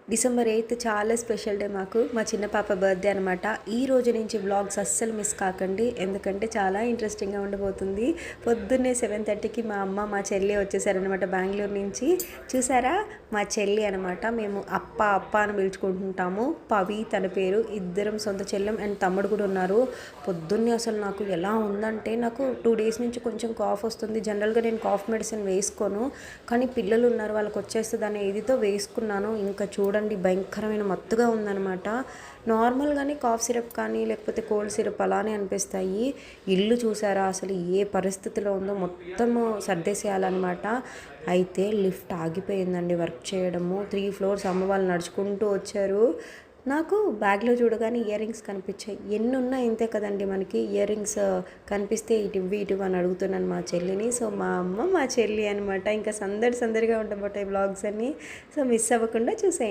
December 8 చాలా special day మాకు. మా చిన్న పాప బర్త్‌డే అనమాట. ఈ రోజు నుంచి వ్లాగ్స్ అస్సలు మిస్ కాకండి. ఎందుకంటే చాలా ఇంట్రెస్టింగ్‌గా ఉండబోతుంది. పొద్దున్నే 7:30కి మా అమ్మ, మా చెల్లి వచ్చేసారనమాట బెంగుళూరు నుంచి. చూసారా? మా చెల్లి అనమాట. మేము అప్ప, అప్ప అని పిలుచుకుంటుంటాము. పవి తన పేరు. ఇద్దరం సొంత చెల్లెం అండ్ తమ్ముడు కూడా ఉన్నారు. పొద్దున్నే అసలు నాకు ఎలా ఉందంటే, నాకు 2 డేస్ నుంచి కొంచెం కాఫ్ వస్తుంది. జనరల్‌గా నేను కాఫ్ మెడిసిన్ వేసుకోను. కానీ పిల్లలు ఉన్నారు, వాళ్ళకి వచ్చేస్తదనే ఇదితో వేసుకున్నాను. ఇంకా చూడండి భయంకరమైన మత్తుగా ఉందనమాట. నార్మల్గానే కాఫ్ సిరప్ కానీ లేకపోతే కోల్డ్ సిరప్ అలానే అనిపిస్తాయి. ఇల్లు చూసారా అసలు ఏ పరిస్థితిలో ఉందో, మొత్తము సర్దేసేయాలన్నమాట. అయితే లిఫ్ట్ ఆగిపోయిందండి వర్క్ చేయడము. 3 ఫ్లోర్స్ అమ్మ వాళ్ళు నడుచుకుంటూ వచ్చారు. నాకు బ్యాగ్లో చూడగానే ఇయర్ రింగ్స్ కనిపించాయి. ఎన్ని ఉన్నా ఇంతే కదండి మనకి. ఇయర్ రింగ్స్ కనిపిస్తే ఇటు ఇవ్వి ఇటు అని అడుగుతున్నాను మా చెల్లిని. సో మా అమ్మ మా చెల్లి అనమాట. ఇంకా సందడిగా ఉండబోతాయి బ్లాగ్స్ అన్నీ. సో మిస్ అవ్వకుండా చూసేయండి.